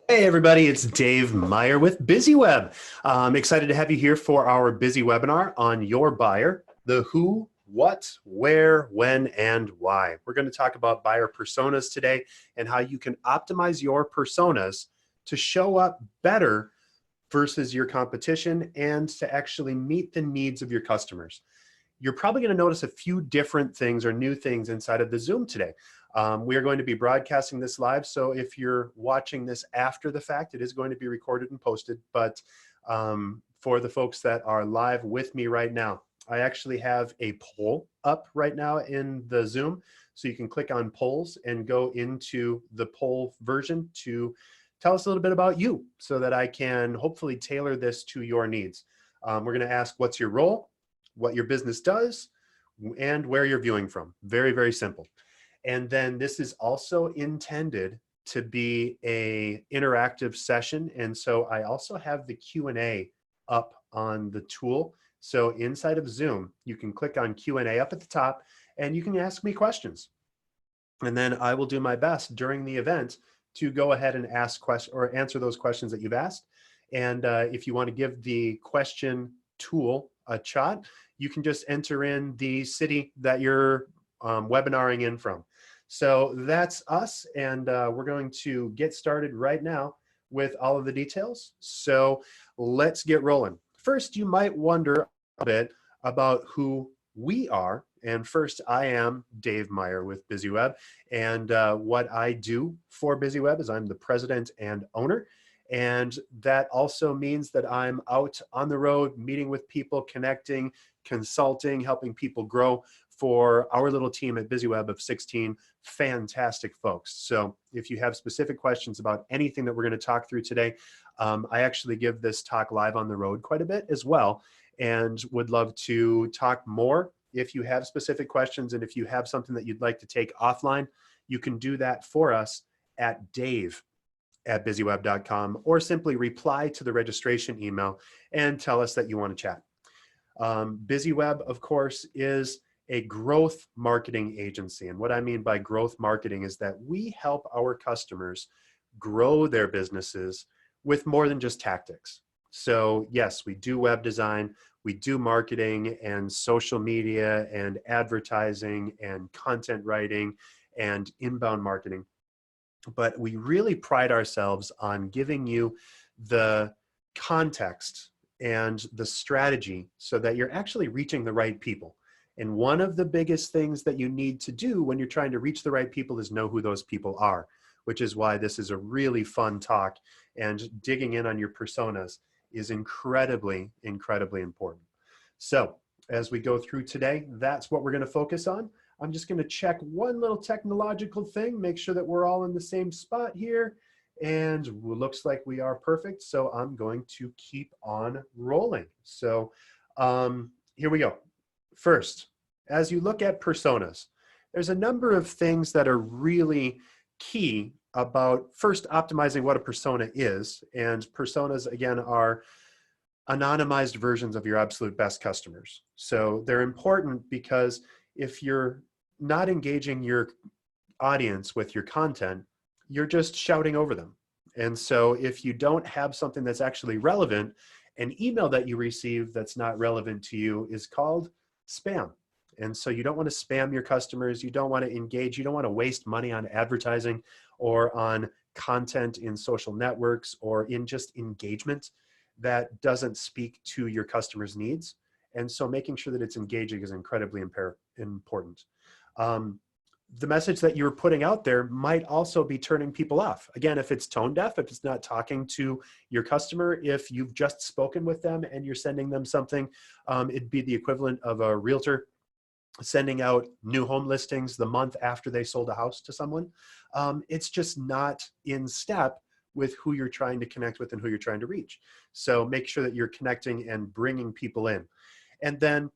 Hey everybody, it's Dave Meyer with BusyWeb. I'm excited to have you here for our busy webinar on your buyer, the who, what, where, when, and why. We're going to talk about buyer personas today and how you can optimize your personas to show up better versus your competition and to actually meet the needs of your customers. You're probably going to notice a few different things or new things inside of the Zoom today. We are going to be broadcasting this live, so if you're watching this after the fact, it is going to be recorded and posted, but for the folks that are live with me right now, I actually have a poll up right now in the Zoom, so you can click on polls and go into the poll version to tell us a little bit about you so that I can hopefully tailor this to your needs. We're going to ask what's your role, what your business does, and where you're viewing from. Very, very simple. And then this is also intended to be a interactive session. And so I also have the Q&A up on the tool. So inside of Zoom, you can click on Q&A up at the top and you can ask me questions. And then I will do my best during the event to go ahead and ask questions or answer those questions that you've asked. And if you want to give the question tool a shot, you can just enter in the city that you're webinaring in from. So that's us, and we're going to get started right now with all of the details. So let's get rolling. First, you might wonder a bit about who we are. And first, I am Dave Meyer with BusyWeb, and what I do for BusyWeb is I'm the president and owner. And that also means that I'm out on the road, meeting with people, connecting, consulting, helping people grow for our little team at BusyWeb of 16 fantastic folks. So if you have specific questions about anything that we're going to talk through today, I actually give this talk live on the road quite a bit as well, and would love to talk more. If you have specific questions and if you have something that you'd like to take offline, you can do that for us at dave@busyweb.com, or simply reply to the registration email and tell us that you want to chat. BusyWeb, of course, is a growth marketing agency. And what I mean by growth marketing is that we help our customers grow their businesses with more than just tactics. So yes, we do web design, we do marketing and social media and advertising and content writing and inbound marketing. But we really pride ourselves on giving you the context and the strategy so that you're actually reaching the right people. And one of the biggest things that you need to do when you're trying to reach the right people is know who those people are, which is why this is a really fun talk, and digging in on your personas is incredibly, incredibly important. So as we go through today, that's what we're going to focus on. I'm just going to check one little technological thing, make sure that we're all in the same spot here, and it looks like we are perfect. So I'm going to keep on rolling. So here we go. First, as you look at personas, there's a number of things that are really key about first optimizing what a persona is. And personas, again, are anonymized versions of your absolute best customers. So they're important because if you're not engaging your audience with your content, you're just shouting over them. And so if you don't have something that's actually relevant, an email that you receive that's not relevant to you is called spam. And so you don't want to spam your customers. You don't want to engage. You don't want to waste money on advertising or on content in social networks or in just engagement that doesn't speak to your customers' needs. And so making sure that it's engaging is incredibly important. the message that you're putting out there might also be turning people off. Again, if it's tone deaf, if it's not talking to your customer, if you've just spoken with them and you're sending them something, it'd be the equivalent of a realtor sending out new home listings the month after they sold a house to someone. It's just not in step with who you're trying to connect with and who you're trying to reach. So make sure that you're connecting and bringing people in. And then,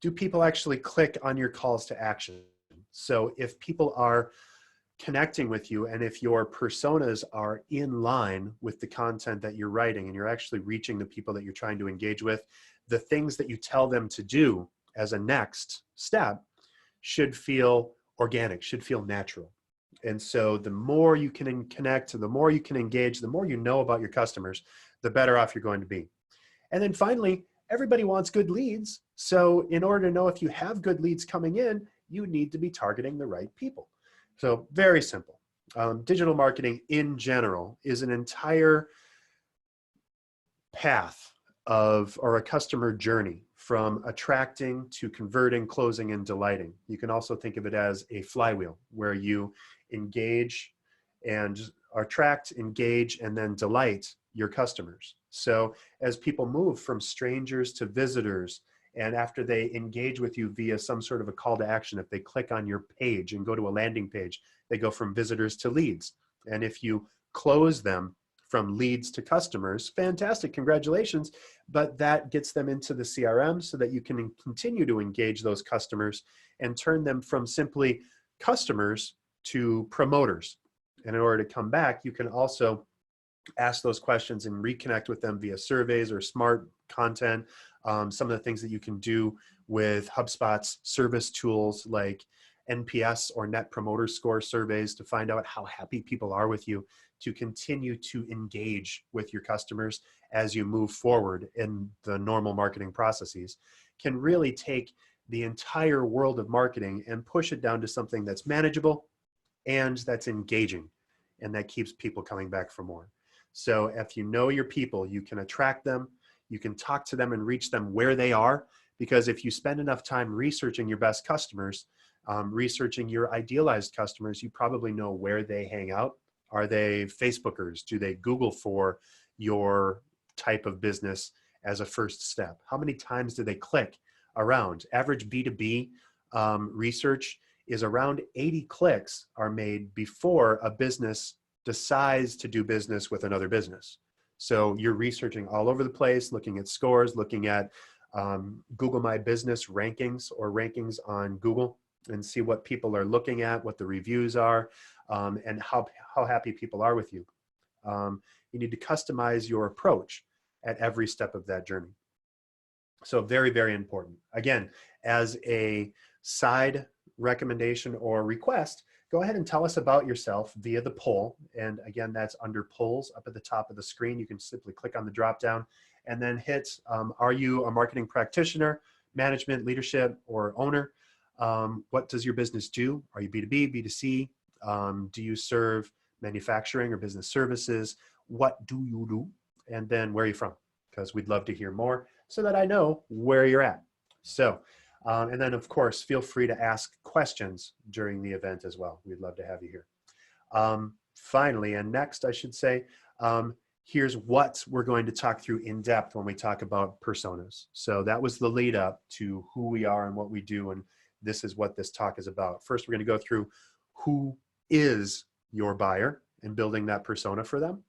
do people actually click on your calls to action? So if people are connecting with you and if your personas are in line with the content that you're writing and you're actually reaching the people that you're trying to engage with, the things that you tell them to do as a next step should feel organic, should feel natural. And so the more you can connect, the more you can engage, the more you know about your customers, the better off you're going to be. And then finally, everybody wants good leads. So in order to know if you have good leads coming in, you need to be targeting the right people. So very simple. Digital marketing in general is an entire path of, or a customer journey from attracting to converting, closing, and delighting. You can also think of it as a flywheel where you engage and attract, engage, and then delight your customers. So as people move from strangers to visitors, and after they engage with you via some sort of a call to action, if they click on your page and go to a landing page, they go from visitors to leads. And if you close them from leads to customers, fantastic, congratulations. But that gets them into the CRM so that you can continue to engage those customers and turn them from simply customers to promoters. And in order to come back, you can also ask those questions and reconnect with them via surveys or smart content. Some of the things that you can do with HubSpot's service tools like NPS or Net Promoter Score surveys to find out how happy people are with you, to continue to engage with your customers as you move forward in the normal marketing processes, can really take the entire world of marketing and push it down to something that's manageable and that's engaging and that keeps people coming back for more. So if you know your people, you can attract them, you can talk to them and reach them where they are, because if you spend enough time researching your best customers, researching your idealized customers, you probably know where they hang out. Are they Facebookers? Do they Google for your type of business as a first step? How many times do they click around? Average B2B research is around 80 clicks are made before a business decides to do business with another business. So you're researching all over the place, looking at scores, looking at Google My Business rankings or rankings on Google, and see what people are looking at, what the reviews are, and how happy people are with you. You need to customize your approach at every step of that journey. So very, very important. Again, as a side recommendation or request, go ahead and tell us about yourself via the poll. And again, that's under polls up at the top of the screen. You can simply click on the drop down and then hit, are you a marketing practitioner, management, leadership, or owner? What does your business do? Are you B2B, B2C? Do you serve manufacturing or business services? What do you do? And then where are you from? Because we'd love to hear more so that I know where you're at. So, and then of course, feel free to ask questions during the event as well. We'd love to have you here. Finally, and next I should say, here's what we're going to talk through in depth when we talk about personas. So that was the lead up to who we are and what we do, and this is what this talk is about. First, we're going to go through who is your buyer and building that persona for them,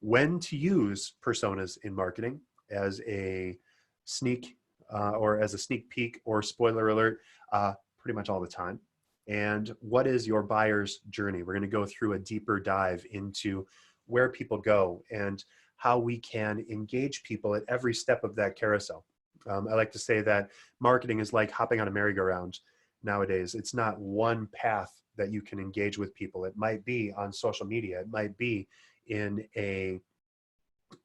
when to use personas in marketing as a sneak or as a sneak peek or spoiler alert, pretty much all the time. And what is your buyer's journey? We're going to go through a deeper dive into where people go and how we can engage people at every step of that carousel. I like to say that marketing is like hopping on a merry-go-round nowadays. It's not one path that you can engage with people. It might be on social media. It might be in a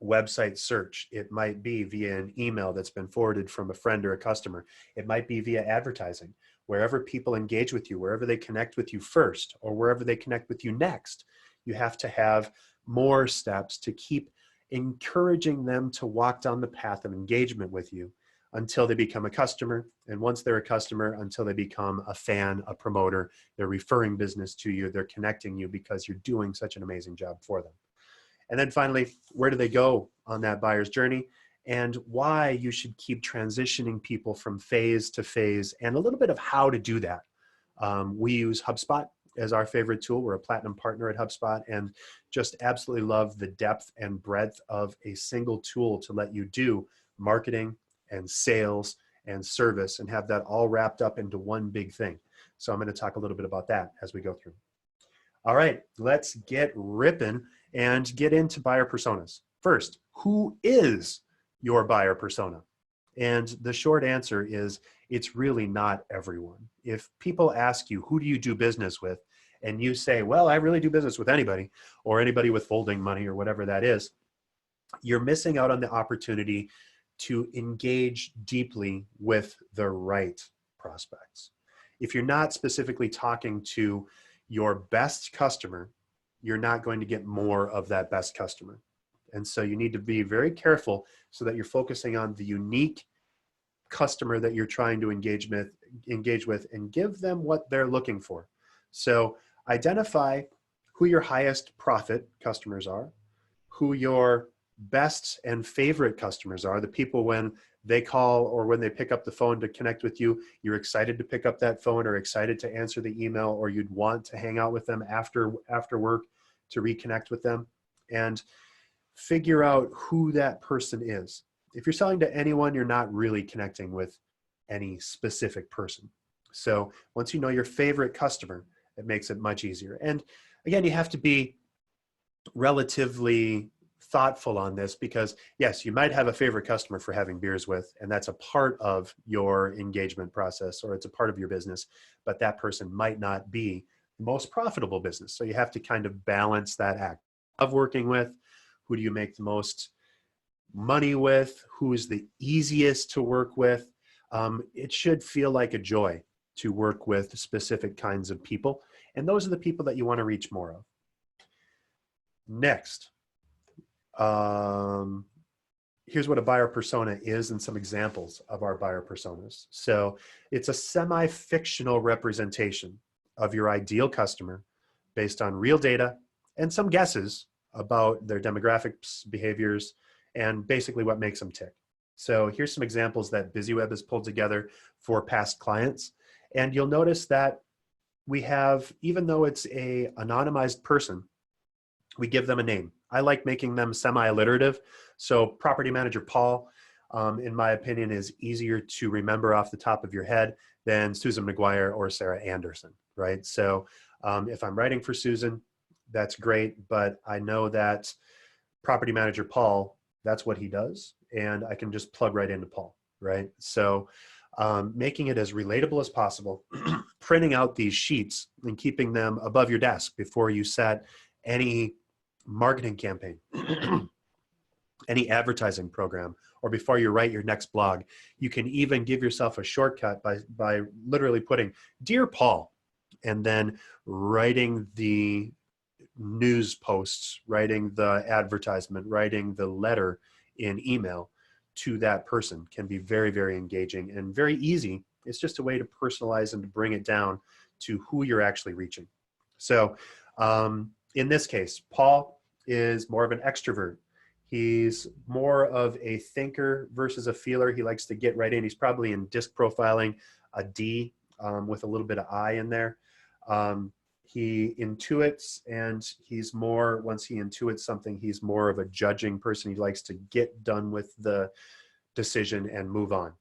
website search. It might be via an email that's been forwarded from a friend or a customer. It might be via advertising. Wherever people engage with you, wherever they connect with you first, or wherever they connect with you next, you have to have more steps to keep encouraging them to walk down the path of engagement with you until they become a customer. And once they're a customer, until they become a fan, a promoter, they're referring business to you, they're connecting you because you're doing such an amazing job for them. And then finally, where do they go on that buyer's journey, and why you should keep transitioning people from phase to phase, and a little bit of how to do that. We use HubSpot as our favorite tool. We're a platinum partner at HubSpot, and just absolutely love the depth and breadth of a single tool to let you do marketing and sales and service and have that all wrapped up into one big thing. So I'm going to talk a little bit about that as we go through. All right, let's get ripping and get into buyer personas. First, who is your buyer persona? And the short answer is it's really not everyone. If people ask you, who do you do business with? And you say, well, I really do business with anybody, or anybody with folding money or whatever that is, you're missing out on the opportunity to engage deeply with the right prospects. If you're not specifically talking to your best customer, you're not going to get more of that best customer. And so you need to be very careful so that you're focusing on the unique customer that you're trying to engage with and give them what they're looking for. So identify who your highest profit customers are, who your best and favorite customers are, the people when they call or when they pick up the phone to connect with you, you're excited to pick up that phone or excited to answer the email, or you'd want to hang out with them after work to reconnect with them, and figure out who that person is. If you're selling to anyone, you're not really connecting with any specific person. So once you know your favorite customer, it makes it much easier. And again, you have to be relatively thoughtful on this, because yes, you might have a favorite customer for having beers with, and that's a part of your engagement process, or it's a part of your business, but that person might not be the most profitable business. So you have to kind of balance that act of working with. Who do you make the most money with? Who is the easiest to work with? It should feel like a joy to work with specific kinds of people. And those are the people that you want to reach more of. Next, here's what a buyer persona is and some examples of our buyer personas. So it's a semi-fictional representation of your ideal customer based on real data and some guesses about their demographics, behaviors, and basically what makes them tick. So here's some examples that BusyWeb has pulled together for past clients. And you'll notice that we have, even though it's a anonymized person, we give them a name. I like making them semi-alliterative. So property manager Paul, in my opinion, is easier to remember off the top of your head than Susan McGuire or Sarah Anderson, right? So if I'm writing for Susan, that's great, but I know that property manager Paul, that's what he does, and I can just plug right into Paul, right? So making it as relatable as possible, printing out these sheets and keeping them above your desk before you set any marketing campaign, any advertising program, or before you write your next blog. You can even give yourself a shortcut by literally putting "Dear Paul," and then writing the news posts, writing the advertisement, writing the letter in email to that person can be very, very engaging and very easy. It's just a way to personalize and to bring it down to who you're actually reaching. So in this case, Paul is more of an extrovert. He's more of a thinker versus a feeler. He likes to get right in. He's probably in disc profiling, a D with a little bit of I in there. He intuits, and he's more, once he intuits something, he's more of a judging person. He likes to get done with the decision and move on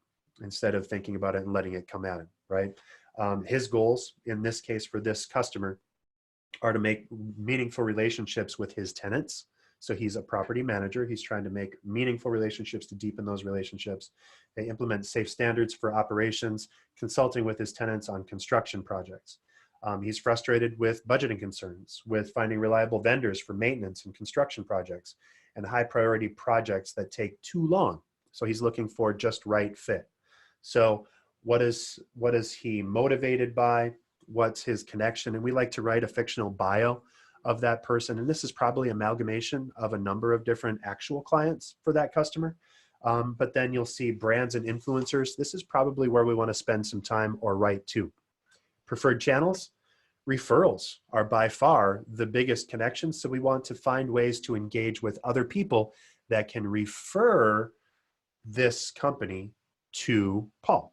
instead of thinking about it and letting it come at him, right? His goals in this case for this customer are to make meaningful relationships with his tenants. So he's a property manager. He's trying to make meaningful relationships to deepen those relationships. They implement safe standards for operations, consulting with his tenants on construction projects. He's frustrated with budgeting concerns, with finding reliable vendors for maintenance and construction projects, and high priority projects that take too long. So he's looking for just right fit. So what is he motivated by? What's his connection? And we like to write a fictional bio of that person. And this is probably amalgamation of a number of different actual clients for that customer. But then you'll see brands and influencers. This is probably where we want to spend some time or write to. Preferred channels, referrals are by far the biggest connections. So we want to find ways to engage with other people that can refer this company to Paul.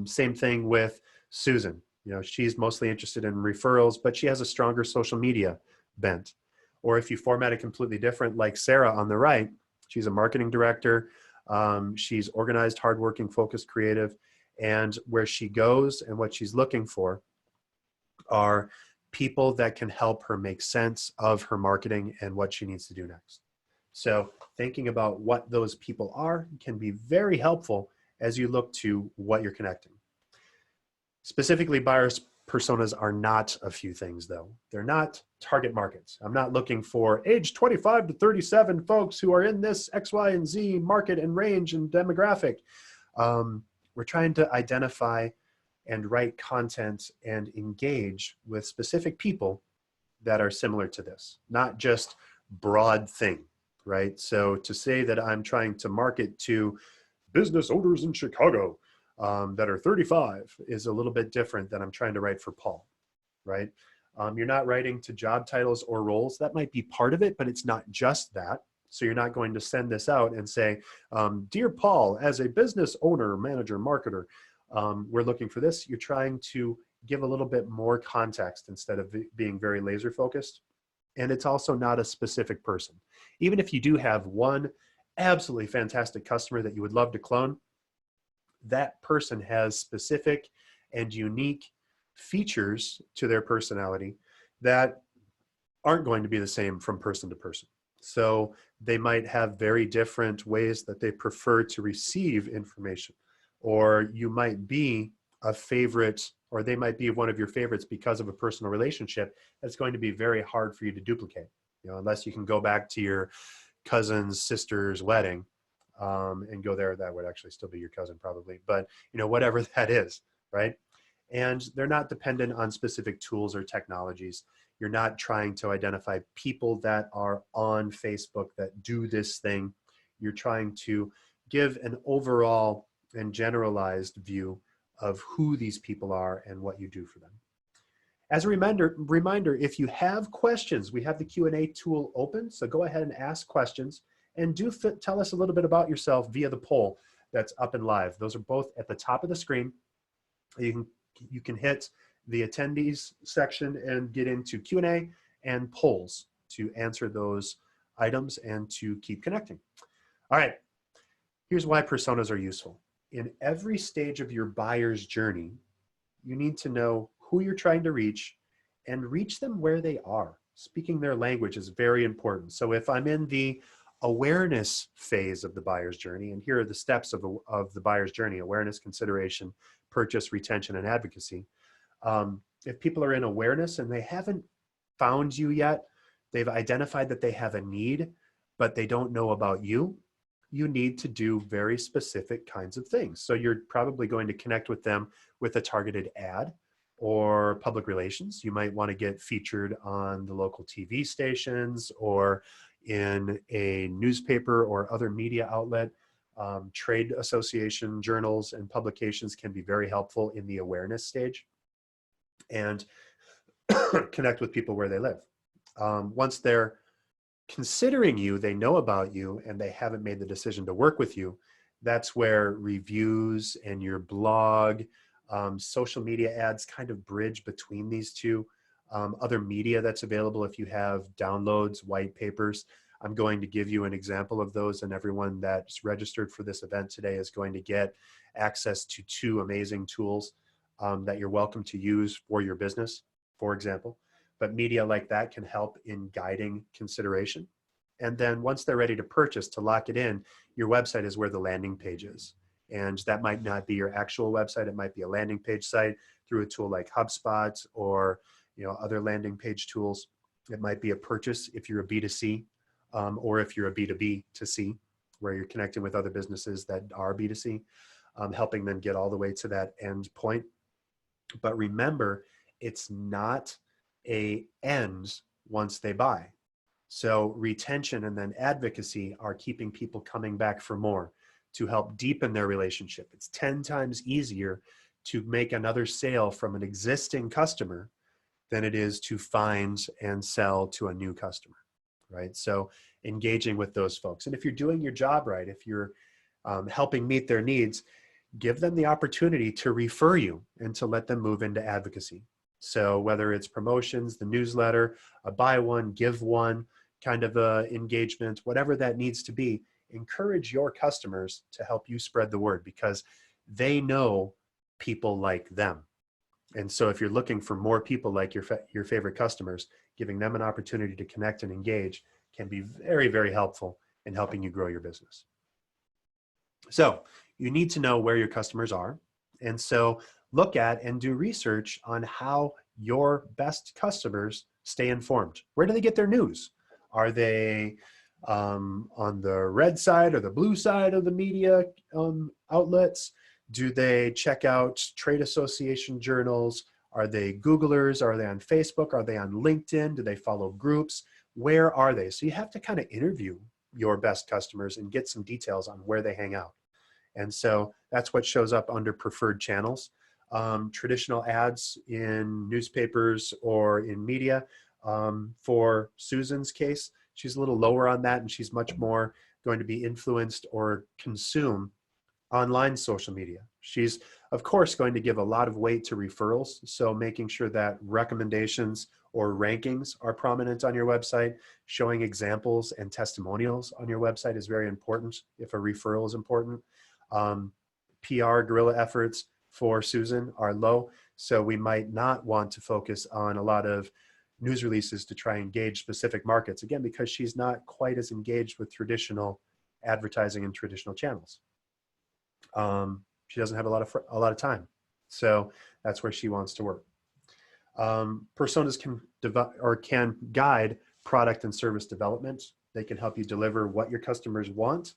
Same thing with Susan. You know, she's mostly interested in referrals, but she has a stronger social media bent. Or if you format it completely different, like Sarah on the right, she's a marketing director. She's organized, hardworking, focused, creative. And where she goes and what she's looking for are people that can help her make sense of her marketing and what she needs to do next. So thinking about what those people are can be very helpful as you look to what you're connecting. Specifically, buyers personas are not a few things though. They're not target markets. I'm not looking for age 25 to 37 folks who are in this X, Y, and Z market and range and demographic. We're trying to identify and write content and engage with specific people that are similar to this, not just broad thing, right? So to say that I'm trying to market to business owners in Chicago that are 35 is a little bit different than I'm trying to write for Paul, right? You're not writing to job titles or roles. That might be part of it, but it's not just that. So you're not going to send this out and say, Dear Paul, as a business owner, manager, marketer, we're looking for this. You're trying to give a little bit more context instead of being very laser focused. And it's also not a specific person. Even if you do have one absolutely fantastic customer that you would love to clone, that person has specific and unique features to their personality that aren't going to be the same from person to person. So they might have very different ways that they prefer to receive information, or you might be a favorite, or they might be one of your favorites because of a personal relationship that's going to be very hard for you to duplicate, you know, unless you can go back to your cousin's sister's wedding and go there. That would actually still be your cousin probably, but you know, whatever that is, right? And they're not dependent on specific tools or technologies. You're not trying to identify people that are on Facebook that do this thing. You're trying to give an overall and generalized view of who these people are and what you do for them. As a reminder, if you have questions, we have the Q&A tool open, so go ahead and ask questions, and do tell us a little bit about yourself via the poll that's up and live. Those are both at the top of the screen. You can hit the attendees section and get into Q&A and polls to answer those items and to keep connecting. All right, here's why personas are useful. In every stage of your buyer's journey, you need to know who you're trying to reach and reach them where they are. Speaking their language is very important. So if I'm in the awareness phase of the buyer's journey, and here are the steps of the buyer's journey: awareness, consideration, purchase, retention, and advocacy. If people are in awareness and they haven't found you yet, they've identified that they have a need, but they don't know about you, you need to do very specific kinds of things. So you're probably going to connect with them with a targeted ad or public relations. You might want to get featured on the local TV stations or in a newspaper or other media outlet. Trade association journals and publications can be very helpful in the awareness stage, and connect with people where they live. Once they're considering you, they know about you, and they haven't made the decision to work with you, that's where reviews and your blog, social media ads kind of bridge between these two. Other media that's available if you have downloads, white papers. I'm going to give you an example of those, and everyone that's registered for this event today is going to get access to 2 amazing tools that you're welcome to use for your business, for example. But media like that can help in guiding consideration. And then once they're ready to purchase, to lock it in, your website is where the landing page is. And that might not be your actual website. It might be a landing page site through a tool like HubSpot or other landing page tools. It might be a purchase if you're a B2C, or if you're a B2B to C, where you're connecting with other businesses that are B2C, helping them get all the way to that end point. But remember, it's not a end once they buy. So retention and then advocacy are keeping people coming back for more to help deepen their relationship. It's 10 times easier to make another sale from an existing customer than it is to find and sell to a new customer, right? So engaging with those folks. And if you're doing your job right, if you're helping meet their needs, give them the opportunity to refer you and to let them move into advocacy. So whether it's promotions, the newsletter, a buy one, give one kind of engagement, whatever that needs to be, encourage your customers to help you spread the word because they know people like them. And so if you're looking for more people like your favorite customers, giving them an opportunity to connect and engage can be very, very helpful in helping you grow your business. So you need to know where your customers are. And so look at and do research on how your best customers stay informed. Where do they get their news? Are they on the red side or the blue side of the media outlets? Do they check out trade association journals? Are they Googlers? Are they on Facebook? Are they on LinkedIn? Do they follow groups? Where are they? So you have to kind of interview your best customers and get some details on where they hang out. And so that's what shows up under preferred channels. Traditional ads in newspapers or in media. For Susan's case, she's a little lower on that, and she's much more going to be influenced or consume online social media. She's, of course, going to give a lot of weight to referrals. So making sure that recommendations or rankings are prominent on your website, showing examples and testimonials on your website is very important if a referral is important. PR guerrilla efforts for Susan are low. So we might not want to focus on a lot of news releases to try and engage specific markets, again, because she's not quite as engaged with traditional advertising and traditional channels. She doesn't have a lot of time. So that's where she wants to work. Personas can guide product and service development. They can help you deliver what your customers want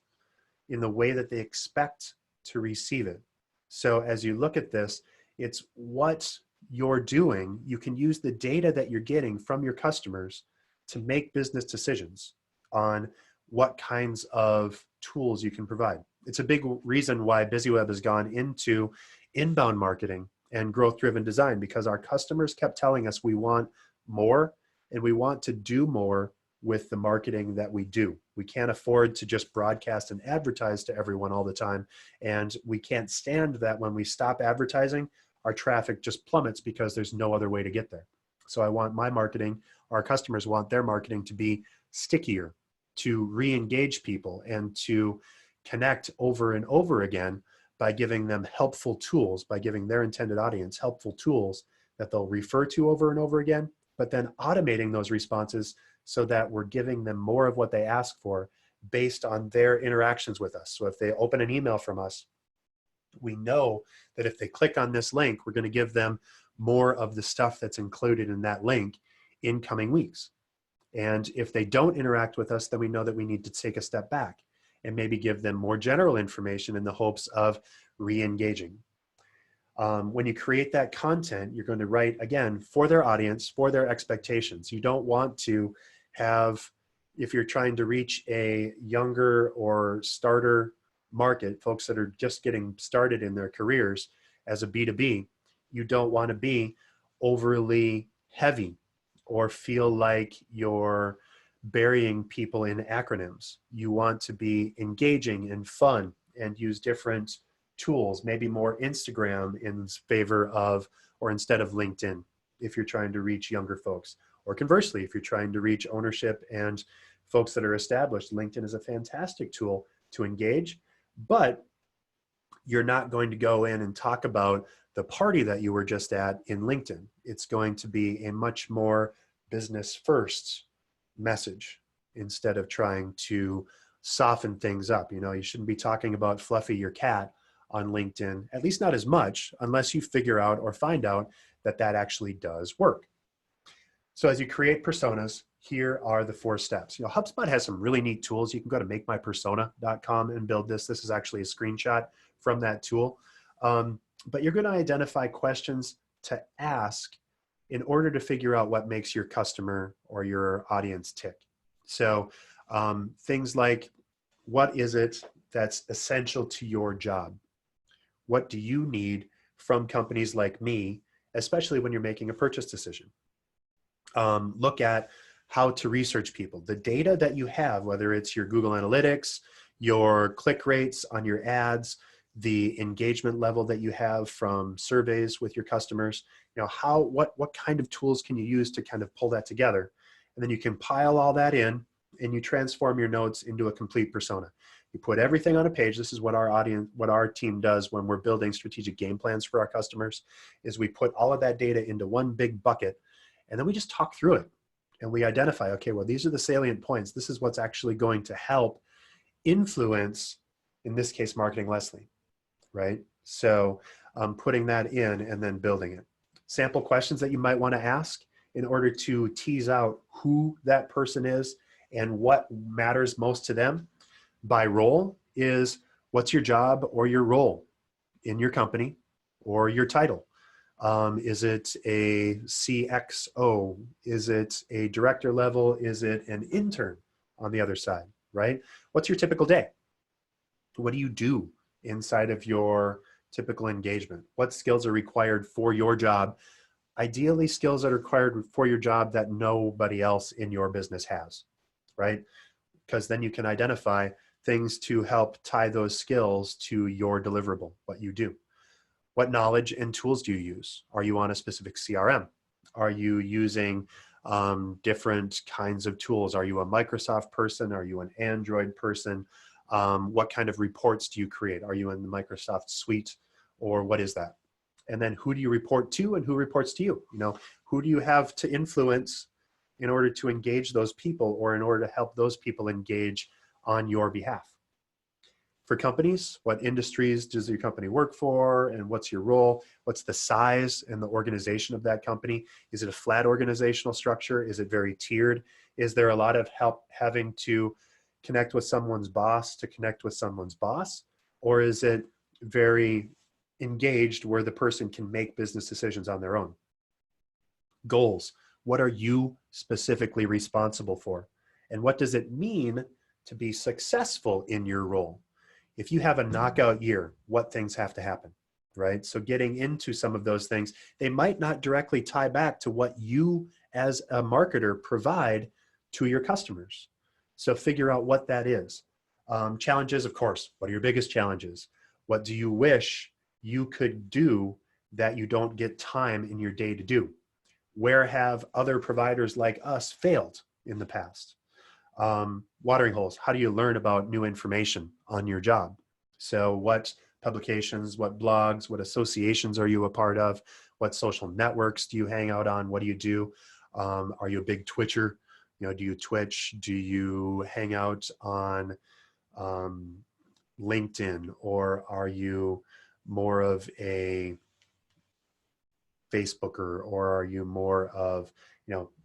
in the way that they expect to receive it. So as you look at this, it's what you're doing. You can use the data that you're getting from your customers to make business decisions on what kinds of tools you can provide. It's a big reason why BusyWeb has gone into inbound marketing and growth-driven design, because our customers kept telling us we want more and we want to do more with the marketing that we do. We can't afford to just broadcast and advertise to everyone all the time. And we can't stand that when we stop advertising, our traffic just plummets because there's no other way to get there. So I want my marketing, our customers want their marketing to be stickier, to re-engage people and to connect over and over again by giving them helpful tools, by giving their intended audience helpful tools that they'll refer to over and over again, but then automating those responses so that we're giving them more of what they ask for based on their interactions with us. So if they open an email from us, we know that if they click on this link, we're going to give them more of the stuff that's included in that link in coming weeks. And if they don't interact with us, then we know that we need to take a step back and maybe give them more general information in the hopes of re-engaging. When you create that content, you're going to write, again, for their audience, for their expectations. You don't want to have, if you're trying to reach a younger or starter market, folks that are just getting started in their careers as a B2B, you don't want to be overly heavy or feel like you're burying people in acronyms. You want to be engaging and fun and use different tools, maybe more Instagram in favor of, or instead of LinkedIn, if you're trying to reach younger folks. Or conversely, if you're trying to reach ownership and folks that are established, LinkedIn is a fantastic tool to engage, but you're not going to go in and talk about the party that you were just at in LinkedIn. It's going to be a much more business first message instead of trying to soften things up. You know, you shouldn't be talking about Fluffy, your cat, on LinkedIn, at least not as much, unless you figure out or find out that that actually does work. So as you create personas, here are the 4 steps. You know, HubSpot has some really neat tools. You can go to makemypersona.com and build this. This is actually a screenshot from that tool. But you're going to identify questions to ask in order to figure out what makes your customer or your audience tick. So things like, what is it that's essential to your job? What do you need from companies like me, especially when you're making a purchase decision? Look at how to research people. The data that you have, whether it's your Google Analytics, your click rates on your ads, the engagement level that you have from surveys with your customers, what kind of tools can you use to kind of pull that together? And then you compile all that in and you transform your notes into a complete persona. You put everything on a page. This is what our team does when we're building strategic game plans for our customers, is we put all of that data into one big bucket, and then we just talk through it. And we identify, okay, well, these are the salient points. This is what's actually going to help influence, in this case, Marketing Leslie, right? So putting that in and then building it. Sample questions that you might want to ask in order to tease out who that person is and what matters most to them by role is, what's your job or your role in your company or your title? Is it a CXO? Is it a director level? Is it an intern on the other side, right? What's your typical day? What do you do inside of your typical engagement? What skills are required for your job? Ideally, skills that are required for your job that nobody else in your business has, right? Because then you can identify things to help tie those skills to your deliverable, what you do. What knowledge and tools do you use? Are you on a specific CRM? Are you using different kinds of tools? Are you a Microsoft person? Are you an Android person? What kind of reports do you create? Are you in the Microsoft suite, or what is that? And then who do you report to and who reports to you? Who do you have to influence in order to engage those people, or in order to help those people engage on your behalf? For companies, what industries does your company work for, and what's your role? What's the size and the organization of that company? Is it a flat organizational structure? Is it very tiered? Is there a lot of help having to connect with someone's boss to connect with someone's boss? Or is it very engaged where the person can make business decisions on their own? Goals. What are you specifically responsible for? And what does it mean to be successful in your role? If you have a knockout year, what things have to happen, right? So getting into some of those things, they might not directly tie back to what you as a marketer provide to your customers. So figure out what that is. Challenges, of course. What are your biggest challenges? What do you wish you could do that you don't get time in your day to do? Where have other providers like us failed in the past? Watering holes. How do you learn about new information on your job? So what publications, what blogs, what associations are you a part of? What social networks do you hang out on? What do you do? Are you a big Twitcher? Do you Twitch? Do you hang out on LinkedIn? Or are you more of a Facebooker? Or are you more of,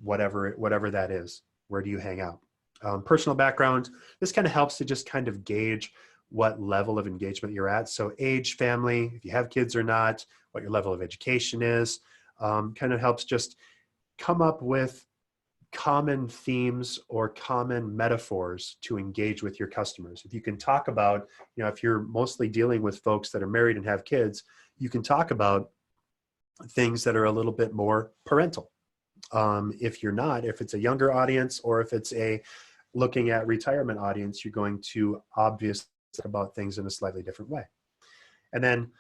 whatever that is? Where do you hang out? Personal background. This kind of helps to just kind of gauge what level of engagement you're at. So age, family, if you have kids or not, what your level of education is, kind of helps just come up with common themes or common metaphors to engage with your customers. If you can talk about, if you're mostly dealing with folks that are married and have kids, you can talk about things that are a little bit more parental. If you're not, if it's a younger audience, or if it's a looking at retirement audience, you're going to obviously talk about things in a slightly different way. And then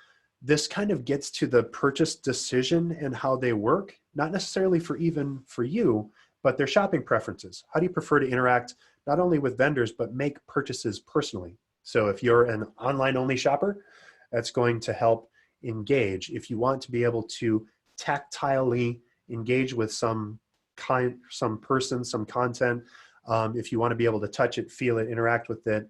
this kind of gets to the purchase decision and how they work, not necessarily for you, but their shopping preferences. How do you prefer to interact not only with vendors, but make purchases personally? So if you're an online only shopper, that's going to help engage. If you want to be able to tactilely engage with some person, some content, if you want to be able to touch it, feel it, interact with it,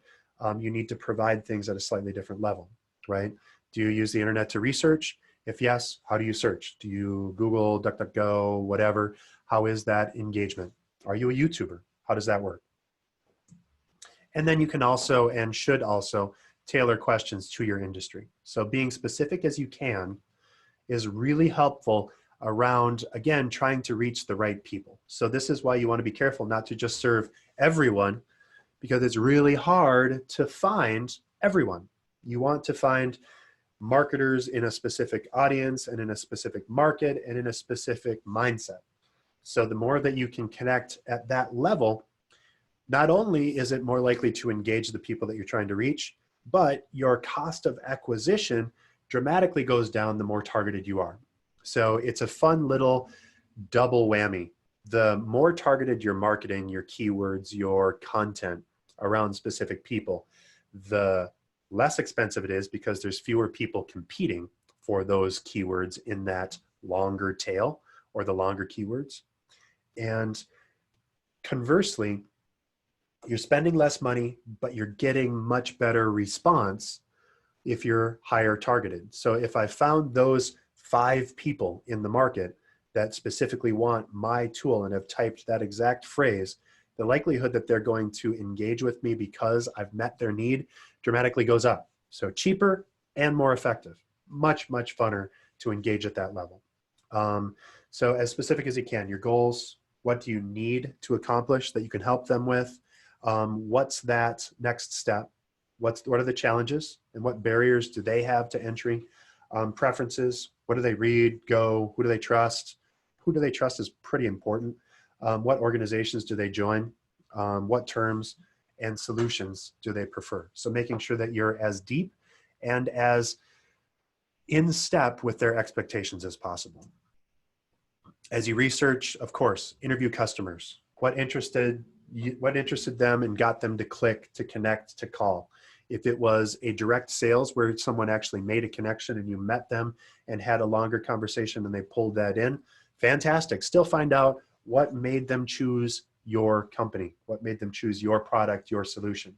you need to provide things at a slightly different level, right? Do you use the internet to research? If yes, how do you search? Do you Google, DuckDuckGo, whatever? How is that engagement? Are you a YouTuber? How does that work? And then you can also, and should also, tailor questions to your industry. So being specific as you can is really helpful around, again, trying to reach the right people. So this is why you want to be careful not to just serve everyone, because it's really hard to find everyone. You want to find marketers in a specific audience and in a specific market and in a specific mindset. So the more that you can connect at that level, not only is it more likely to engage the people that you're trying to reach, but your cost of acquisition dramatically goes down the more targeted you are. So it's a fun little double whammy. The more targeted your marketing, your keywords, your content around specific people, the less expensive it is because there's fewer people competing for those keywords in that longer tail or the longer keywords. And conversely, you're spending less money, but you're getting much better response if you're higher targeted. So if I found those 5 people in the market that specifically want my tool and have typed that exact phrase, the likelihood that they're going to engage with me because I've met their need dramatically goes up. So cheaper and more effective, much, much funner to engage at that level. So as specific as you can, your goals, what do you need to accomplish that you can help them with? What's that next step? What are the challenges and what barriers do they have to entry? Preferences, what do they read, go, who do they trust? Who do they trust is pretty important. What organizations do they join? What terms and solutions do they prefer? So making sure that you're as deep and as in step with their expectations as possible. As you research, of course, interview customers. What interested them and got them to click, to connect, to call? If it was a direct sales where someone actually made a connection and you met them and had a longer conversation and they pulled that in, fantastic. Still find out what made them choose your company, what made them choose your product, your solution.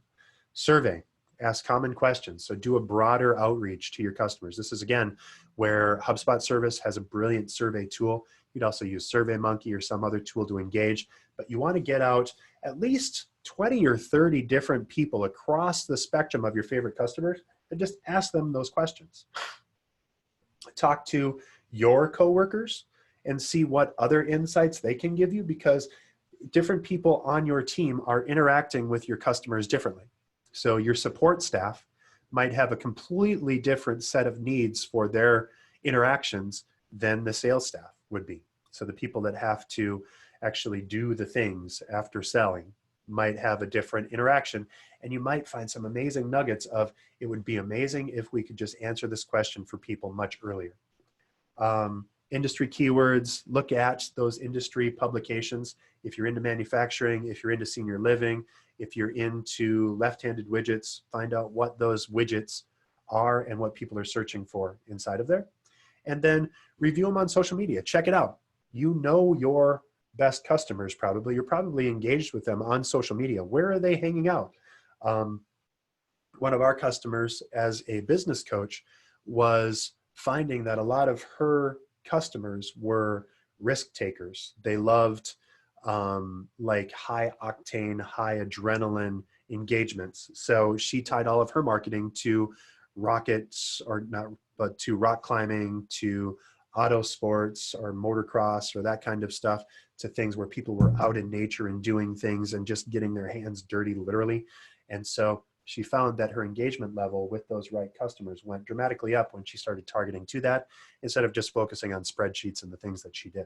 Survey, ask common questions. So do a broader outreach to your customers. This is, again, where HubSpot Service has a brilliant survey tool. You'd also use SurveyMonkey or some other tool to engage, but you want to get out at least 20 or 30 different people across the spectrum of your favorite customers and just ask them those questions. Talk to your coworkers and see what other insights they can give you, because different people on your team are interacting with your customers differently. So your support staff might have a completely different set of needs for their interactions than the sales staff would be. So the people that have to actually do the things after selling might have a different interaction, and you might find some amazing nuggets of, it would be amazing if we could just answer this question for people much earlier. Industry keywords, look at those industry publications. If you're into manufacturing, if you're into senior living, if you're into left-handed widgets, find out what those widgets are and what people are searching for inside of there. And then review them on social media. Check it out. You know your best customers probably. You're probably engaged with them on social media. Where are they hanging out? One of our customers, as a business coach, was finding that a lot of her customers were risk takers. They loved like high octane, high adrenaline engagements. So she tied all of her marketing to rockets, or not, but to rock climbing, to auto sports or motocross or that kind of stuff, to things where people were out in nature and doing things and just getting their hands dirty, literally. And so she found that her engagement level with those right customers went dramatically up when she started targeting to that, instead of just focusing on spreadsheets and the things that she did.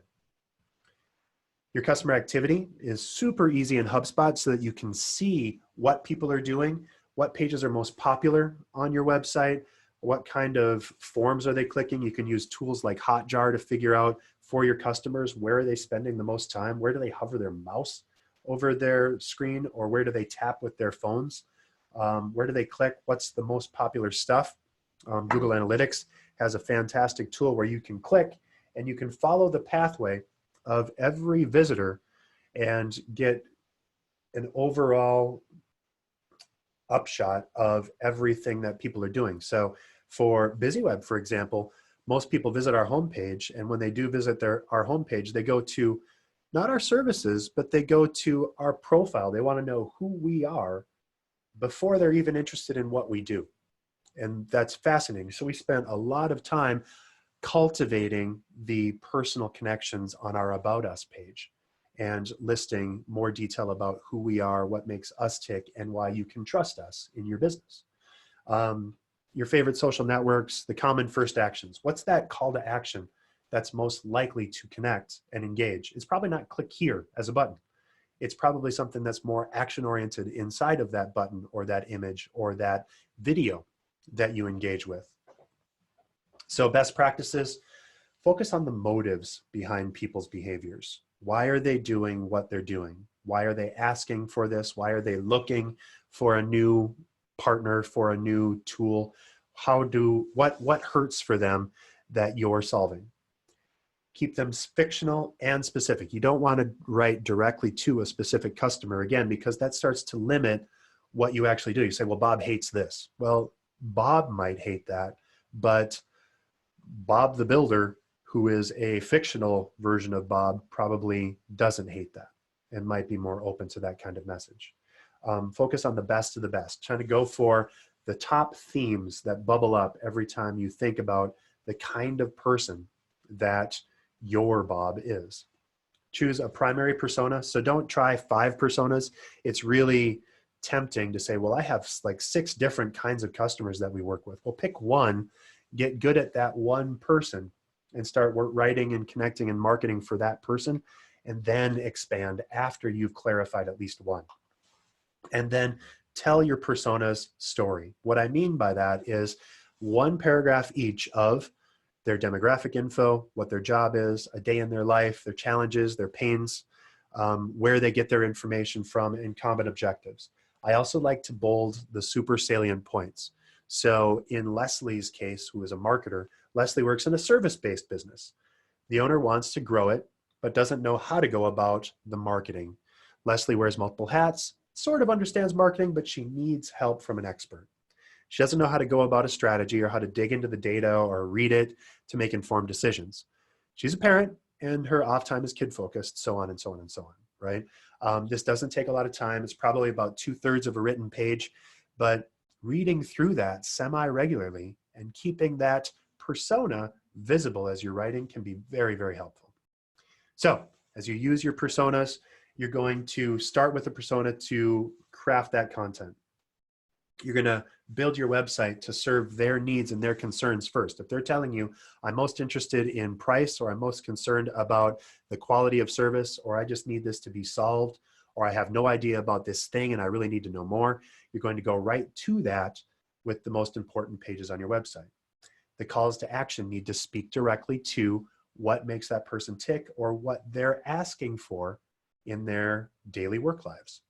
Your customer activity is super easy in HubSpot so that you can see what people are doing, what pages are most popular on your website, what kind of forms are they clicking. You can use tools like Hotjar to figure out for your customers, where are they spending the most time? Where do they hover their mouse over their screen, or where do they tap with their phones? Where do they click? What's the most popular stuff? Google Analytics has a fantastic tool where you can click and you can follow the pathway of every visitor and get an overall upshot of everything that people are doing. So for BusyWeb, for example, most people visit our homepage, and when they do visit our homepage, they go to not our services, but they go to our profile. They want to know who we are before they're even interested in what we do. And that's fascinating. So we spent a lot of time cultivating the personal connections on our About Us page and listing more detail about who we are, what makes us tick, and why you can trust us in your business. Your favorite social networks, the common first actions. What's that call to action that's most likely to connect and engage? It's probably not click here as a button. It's probably something that's more action oriented inside of that button or that image or that video that you engage with. So best practices, focus on the motives behind people's behaviors. Why are they doing what they're doing? Why are they asking for this? Why are they looking for a new partner, for a new tool? What hurts for them that you're solving? Keep them fictional and specific. You don't want to write directly to a specific customer, again, because that starts to limit what you actually do. You say, well, Bob hates this. Well, Bob might hate that, but Bob the Builder, who is a fictional version of Bob, probably doesn't hate that and might be more open to that kind of message. Focus on the best of the best. Trying to go for the top themes that bubble up every time you think about the kind of person that your Bob is. Choose a primary persona. So don't try 5 personas. It's really tempting to say, well, I have like 6 different kinds of customers that we work with. Well, pick one, get good at that one person, and start writing and connecting and marketing for that person, and then expand after you've clarified at least one. And then tell your persona's story. What I mean by that is 1 paragraph each of their demographic info, what their job is, a day in their life, their challenges, their pains, where they get their information from, and common objectives. I also like to bold the super salient points. So in Leslie's case, who is a marketer, Leslie works in a service-based business. The owner wants to grow it, but doesn't know how to go about the marketing. Leslie wears multiple hats, sort of understands marketing, but she needs help from an expert. She doesn't know how to go about a strategy or how to dig into the data or read it to make informed decisions. She's a parent and her off time is kid focused, so on and so on and so on, right? This doesn't take a lot of time. It's probably about 2/3 of a written page, but reading through that semi-regularly and keeping that persona visible as you're writing can be very, very helpful. So as you use your personas, you're going to start with a persona to craft that content. You're going to build your website to serve their needs and their concerns first. If they're telling you, I'm most interested in price, or I'm most concerned about the quality of service, or I just need this to be solved, or I have no idea about this thing and I really need to know more, you're going to go right to that with the most important pages on your website. The calls to action need to speak directly to what makes that person tick or what they're asking for in their daily work lives.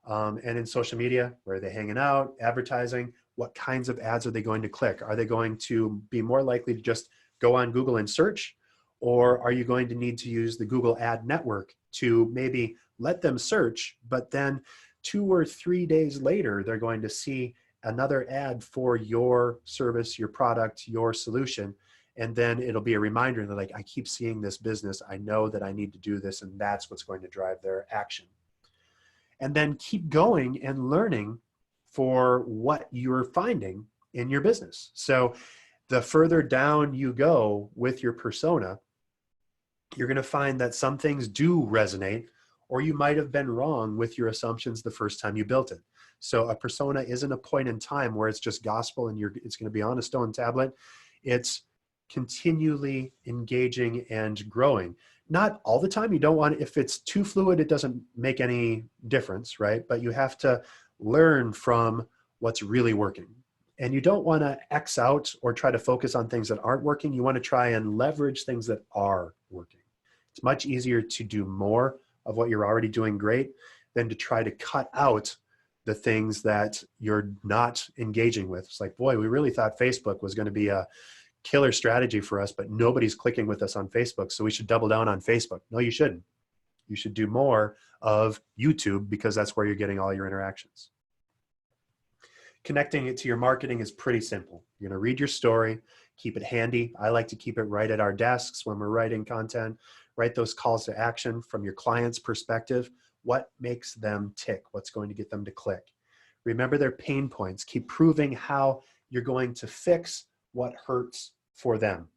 And in social media, where are they hanging out, advertising, what kinds of ads are they going to click? Are they going to be more likely to just go on Google and search? Or are you going to need to use the Google Ad Network to maybe let them search, but then 2 or 3 days later, they're going to see another ad for your service, your product, your solution. And then it'll be a reminder that, like, I keep seeing this business. I know that I need to do this, and that's what's going to drive their action. And then keep going and learning for what you're finding in your business. So the further down you go with your persona, you're going to find that some things do resonate, or you might have been wrong with your assumptions the first time you built it. So a persona isn't a point in time where it's just gospel and it's going to be on a stone tablet. It's continually engaging and growing. Not all the time. You don't want, if it's too fluid, it doesn't make any difference, right? But you have to learn from what's really working. And you don't want to X out or try to focus on things that aren't working. You want to try and leverage things that are working. It's much easier to do more of what you're already doing great than to try to cut out the things that you're not engaging with. It's like, boy, we really thought Facebook was going to be a killer strategy for us, but nobody's clicking with us on Facebook, so we should double down on Facebook. No, you shouldn't. You should do more of YouTube because that's where you're getting all your interactions. Connecting it to your marketing is pretty simple. You're going to read your story, keep it handy. I like to keep it right at our desks when we're writing content. Write those calls to action from your client's perspective. What makes them tick? What's going to get them to click? Remember their pain points. Keep proving how you're going to fix what hurts for them.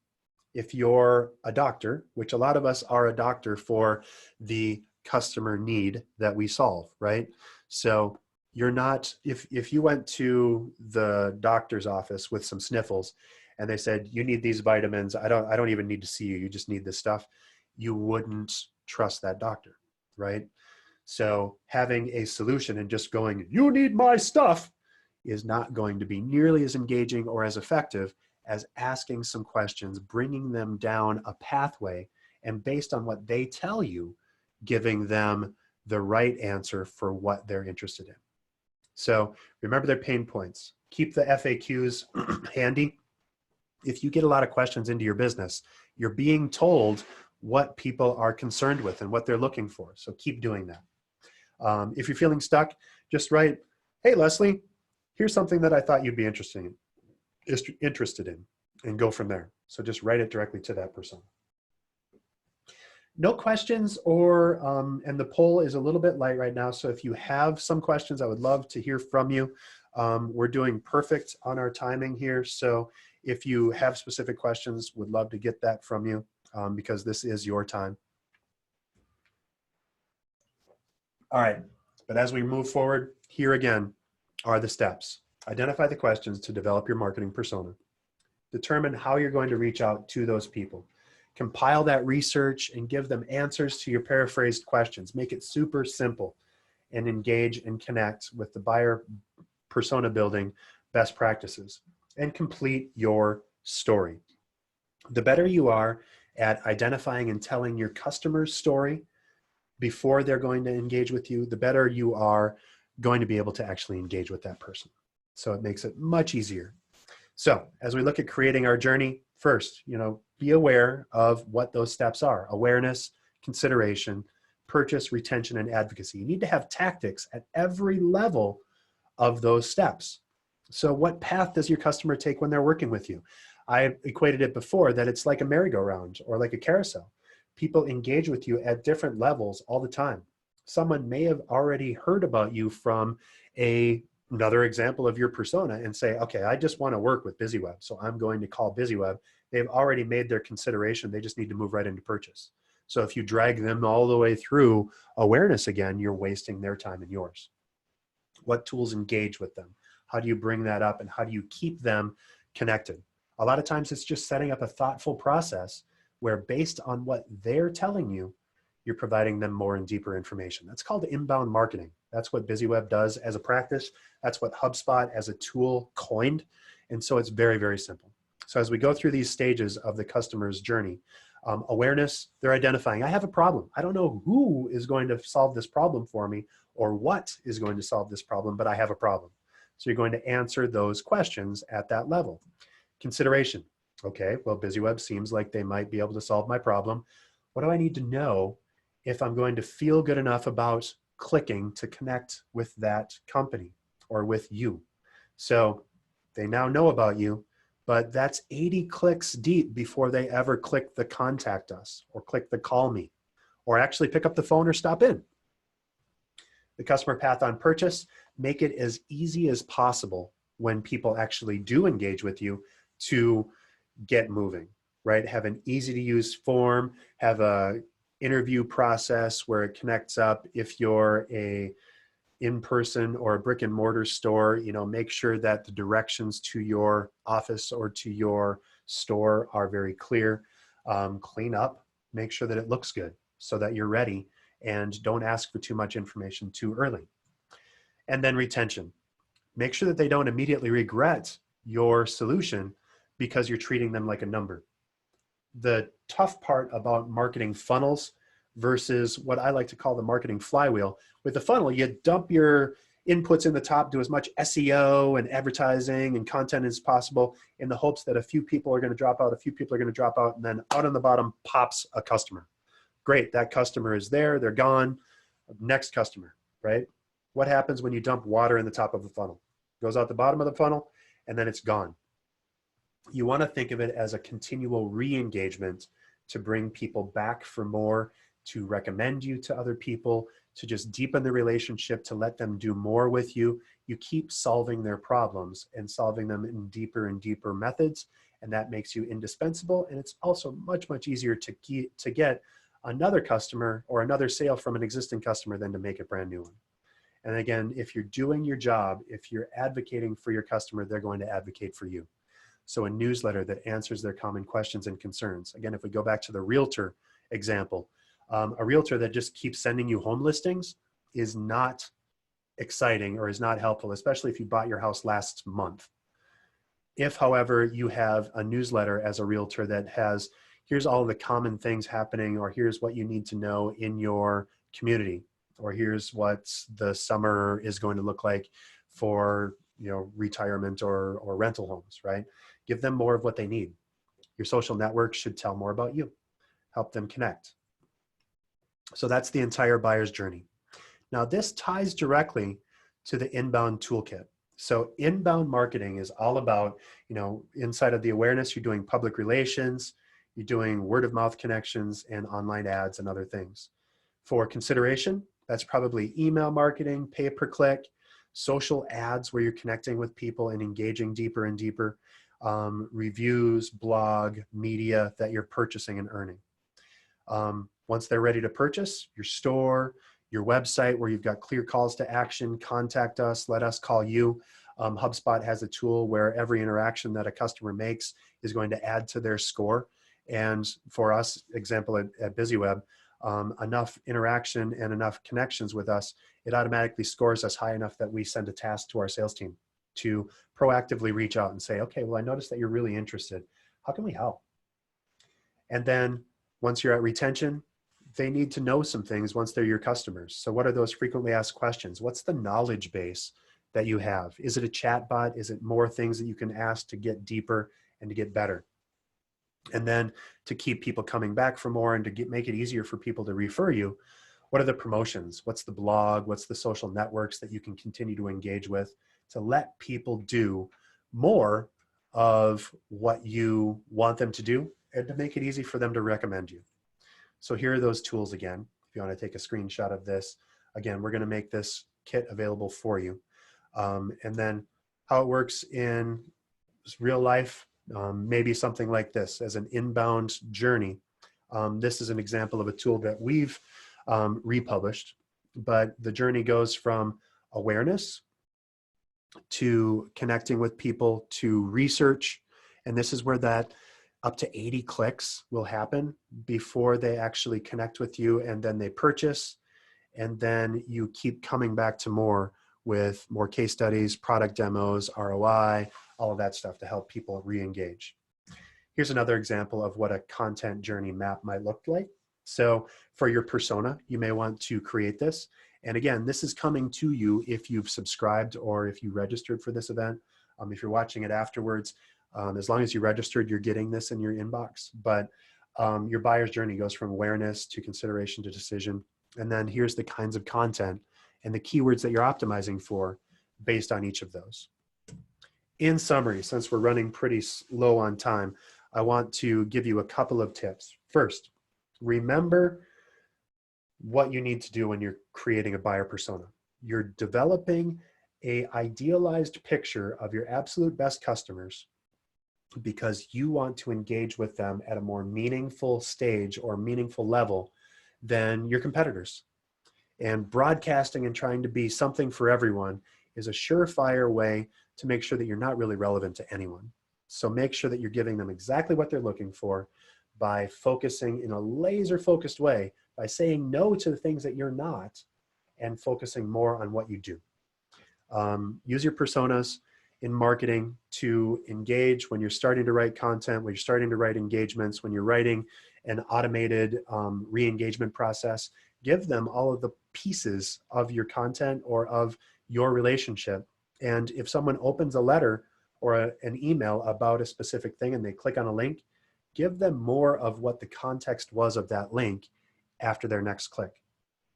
if you're a doctor, which a lot of us are a doctor for the customer need that we solve, right? So you're not, if you went to the doctor's office with some sniffles and they said, you need these vitamins, I don't even need to see you, you just need this stuff, you wouldn't trust that doctor, right? So having a solution and just going, you need my stuff, is not going to be nearly as engaging or as effective as asking some questions, bringing them down a pathway, and based on what they tell you, giving them the right answer for what they're interested in. So remember their pain points. Keep the FAQs handy. If you get a lot of questions into your business, you're being told what people are concerned with and what they're looking for. So keep doing that. If you're feeling stuck, just write, hey, Leslie, here's something that I thought you'd be interested in, and go from there. So just write it directly to that person. No questions, or and the poll is a little bit light right now. So if you have some questions, I would love to hear from you. We're doing perfect on our timing here. So if you have specific questions, would love to get that from you because this is your time. All right, but as we move forward, here again are the steps. Identify the questions to develop your marketing persona. Determine how you're going to reach out to those people. Compile that research and give them answers to your paraphrased questions. Make it super simple and engage and connect with the buyer persona building best practices, and complete your story. The better you are at identifying and telling your customer's story before they're going to engage with you, the better you are going to be able to actually engage with that person. So it makes it much easier. So as we look at creating our journey, first, be aware of what those steps are: awareness, consideration, purchase, retention, and advocacy. You need to have tactics at every level of those steps. So what path does your customer take when they're working with you? I equated it before that it's like a merry-go-round or like a carousel. People engage with you at different levels all the time. Someone may have already heard about you from another example of your persona and say, okay, I just want to work with BusyWeb, so I'm going to call BusyWeb. They've already made their consideration. They just need to move right into purchase. So if you drag them all the way through awareness again, you're wasting their time and yours. What tools engage with them? How do you bring that up, and how do you keep them connected? A lot of times it's just setting up a thoughtful process where, based on what they're telling you, you're providing them more and deeper information. That's called inbound marketing. That's what BusyWeb does as a practice. That's what HubSpot as a tool coined. And so it's very, very simple. So as we go through these stages of the customer's journey, awareness, they're identifying, I have a problem. I don't know who is going to solve this problem for me or what is going to solve this problem, but I have a problem. So you're going to answer those questions at that level. Consideration. Okay, well, BusyWeb seems like they might be able to solve my problem. What do I need to know if I'm going to feel good enough about clicking to connect with that company or with you? So they now know about you, but that's 80 clicks deep before they ever click the contact us or click the call me or actually pick up the phone or stop in. The customer path on purchase, make it as easy as possible when people actually do engage with you to get moving, right? Have an easy to use form, have a interview process where it connects up. If you're a in-person or a brick and mortar store, make sure that the directions to your office or to your store are very clear. Clean up, make sure that it looks good so that you're ready, and don't ask for too much information too early. And then retention. Make sure that they don't immediately regret your solution because you're treating them like a number. The tough part about marketing funnels versus what I like to call the marketing flywheel. With the funnel, you dump your inputs in the top, do as much SEO and advertising and content as possible in the hopes that a few people are going to drop out, a few people are going to drop out, and then out on the bottom pops a customer. Great, that customer is there, they're gone. Next customer, right? What happens when you dump water in the top of the funnel? It goes out the bottom of the funnel and then it's gone. You want to think of it as a continual re-engagement to bring people back for more, to recommend you to other people, to just deepen the relationship, to let them do more with you. You keep solving their problems and solving them in deeper and deeper methods, and that makes you indispensable. And it's also much, much easier to get another customer or another sale from an existing customer than to make a brand new one. And again, if you're doing your job, if you're advocating for your customer, they're going to advocate for you. So a newsletter that answers their common questions and concerns. Again, if we go back to the realtor example, a realtor that just keeps sending you home listings is not exciting or is not helpful, especially if you bought your house last month. If, however, you have a newsletter as a realtor that has, here's all the common things happening, or here's what you need to know in your community, or here's what the summer is going to look like for, you know, retirement or rental homes, right? Give them more of what they need. Your social network should tell more about you, help them connect. So that's the entire buyer's journey. Now this ties directly to the inbound toolkit. So inbound marketing is all about, you know, inside of the awareness, you're doing public relations, you're doing word of mouth connections and online ads and other things. For consideration, that's probably email marketing, pay-per-click, social ads where you're connecting with people and engaging deeper and deeper, reviews, blog, media that you're purchasing and earning. Once they're ready to purchase, your store, your website where you've got clear calls to action, contact us, let us call you. HubSpot has a tool where every interaction that a customer makes is going to add to their score. And for us, example at BusyWeb, enough interaction and enough connections with us, it automatically scores us high enough that we send a task to our sales team to proactively reach out and say, okay, well, I noticed that you're really interested. How can we help? And then once you're at retention, they need to know some things once they're your customers. So what are those frequently asked questions? What's the knowledge base that you have? Is it a chat bot? Is it more things that you can ask to get deeper and to get better? And then to keep people coming back for more and to make it easier for people to refer you, what are the promotions? What's the blog? What's the social networks that you can continue to engage with to let people do more of what you want them to do and to make it easy for them to recommend you? So here are those tools again. If you want to take a screenshot of this, again, we're going to make this kit available for you. And then how it works in real life, maybe something like this as an inbound journey. This is an example of a tool that we've republished, but the journey goes from awareness to connecting with people to research. And this is where that up to 80 clicks will happen before they actually connect with you, and then they purchase, and then you keep coming back to more with more case studies, product demos, ROI, all of that stuff to help people re-engage. Here's another example of what a content journey map might look like. So for your persona, you may want to create this. And again, this is coming to you if you've subscribed or if you registered for this event. If you're watching it afterwards, as long as you registered, you're getting this in your inbox. But your buyer's journey goes from awareness to consideration to decision. And then here's the kinds of content and the keywords that you're optimizing for based on each of those. In summary, since we're running pretty low on time, I want to give you a couple of tips. First, remember what you need to do when you're creating a buyer persona. You're developing an idealized picture of your absolute best customers because you want to engage with them at a more meaningful stage or meaningful level than your competitors. And broadcasting and trying to be something for everyone is a surefire way to make sure that you're not really relevant to anyone. So make sure that you're giving them exactly what they're looking for by focusing in a laser focused way, by saying no to the things that you're not and focusing more on what you do. Use your personas in marketing to engage when you're starting to write content, when you're starting to write engagements, when you're writing an automated re-engagement process. Give them all of the pieces of your content or of your relationship. And if someone opens a letter or an email about a specific thing and they click on a link, give them more of what the context was of that link after their next click.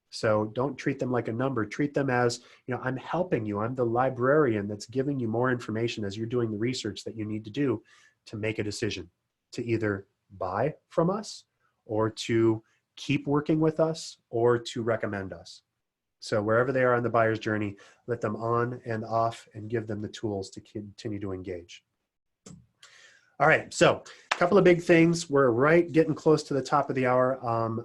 So don't treat them like a number. Treat them as, you know, I'm helping you. I'm the librarian that's giving you more information as you're doing the research that you need to do to make a decision to either buy from us or to keep working with us or to recommend us. So wherever they are on the buyer's journey, let them on and off and give them the tools to continue to engage. All right, so a couple of big things. We're getting close to the top of the hour.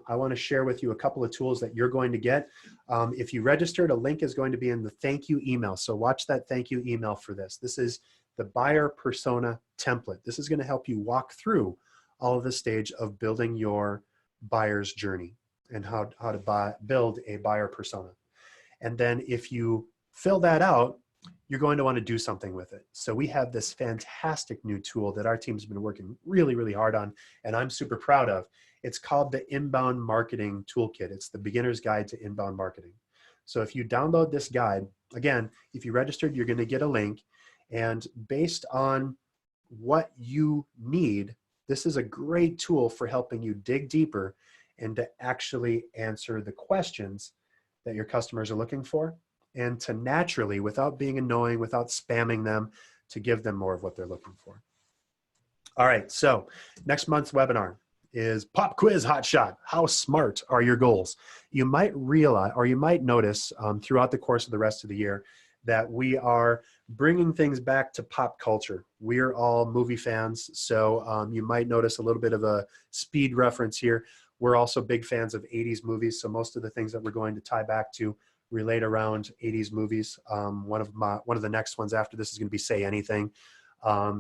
I want to share with you a couple of tools that you're going to get. If you registered, a link is going to be in the thank you email. So watch that thank you email for this. This is the buyer persona template. This is going to help you walk through all of the stage of building your buyer's journey and how to build a buyer persona. And then if you fill that out, you're going to want to do something with it. So we have this fantastic new tool that our team's been working really, really hard on, and I'm super proud of. It's called the Inbound Marketing Toolkit. It's the beginner's guide to inbound marketing. So if you download this guide, again, if you registered, you're going to get a link, and based on what you need, this is a great tool for helping you dig deeper and to actually answer the questions that your customers are looking for, and to naturally, without being annoying, without spamming them, to give them more of what they're looking for. All right, so next month's webinar is Pop Quiz Hot Shot. How smart are your goals? You might realize, or you might notice throughout the course of the rest of the year, that we are bringing things back to pop culture. We're all movie fans, so you might notice a little bit of a speed reference here. We're also big fans of 80s movies, so most of the things that we're going to tie back to relate around 80s movies. One of the next ones after this is going to be Say Anything.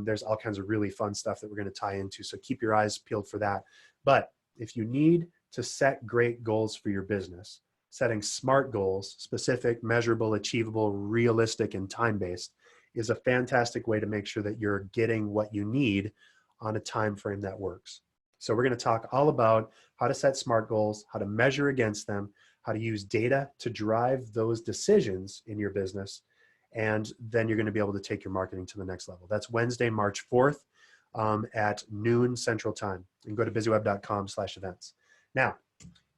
There's all kinds of really fun stuff that we're going to tie into, so keep your eyes peeled for that. But if you need to set great goals for your business, setting SMART goals, specific, measurable, achievable, realistic, and time-based, is a fantastic way to make sure that you're getting what you need on a time frame that works. So we're going to talk all about how to set SMART goals, how to measure against them, how to use data to drive those decisions in your business, and then you're going to be able to take your marketing to the next level. That's Wednesday, March 4th at noon Central Time. You can go to busyweb.com/events. Now,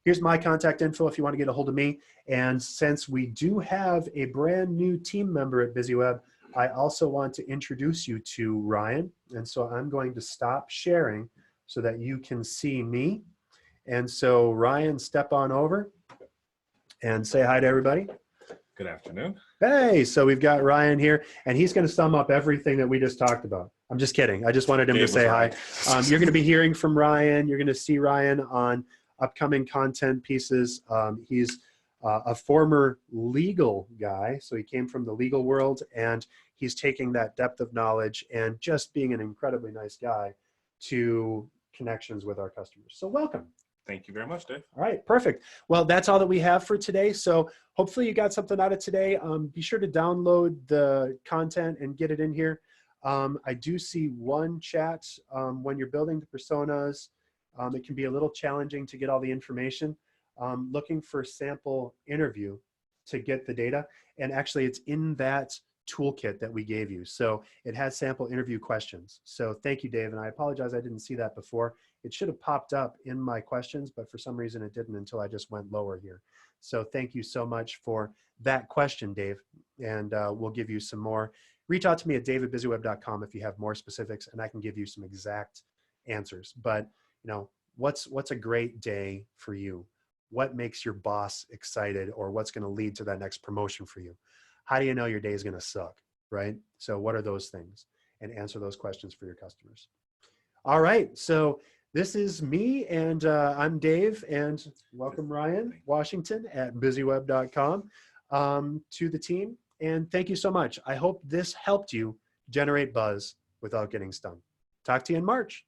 here's my contact info if you want to get a hold of me. And since we do have a brand new team member at BusyWeb, I also want to introduce you to Ryan. And so I'm going to stop sharing so that you can see me. And so Ryan, step on over and say hi to everybody. Good afternoon. Hey, so we've got Ryan here, and he's going to sum up everything that we just talked about. I'm just kidding. I just wanted him to say hi. You're going to be hearing from Ryan. You're going to see Ryan on upcoming content pieces. He's a former legal guy, so he came from the legal world, and he's taking that depth of knowledge and just being an incredibly nice guy to connections with our customers. So welcome. Thank you very much, Dave. All right, perfect. Well, that's all that we have for today. So hopefully you got something out of today. Be sure to download the content and get it in here. I do see one chat when you're building the personas. It can be a little challenging to get all the information. Looking for sample interview to get the data. And actually it's in that toolkit that we gave you. So it has sample interview questions. So thank you, Dave. And I apologize, I didn't see that before. It should have popped up in my questions, but for some reason it didn't until I just went lower here. So thank you so much for that question, Dave. And we'll give you some more. Reach out to me at dave@busyweb.com if you have more specifics, and I can give you some exact answers. But you know, what's a great day for you? What makes your boss excited, or what's going to lead to that next promotion for you? How do you know your day is going to suck, right? So what are those things? And answer those questions for your customers. All right, so this is me, and I'm Dave, and welcome Ryan Washington at busyweb.com to the team. And thank you so much. I hope this helped you generate buzz without getting stung. Talk to you in March.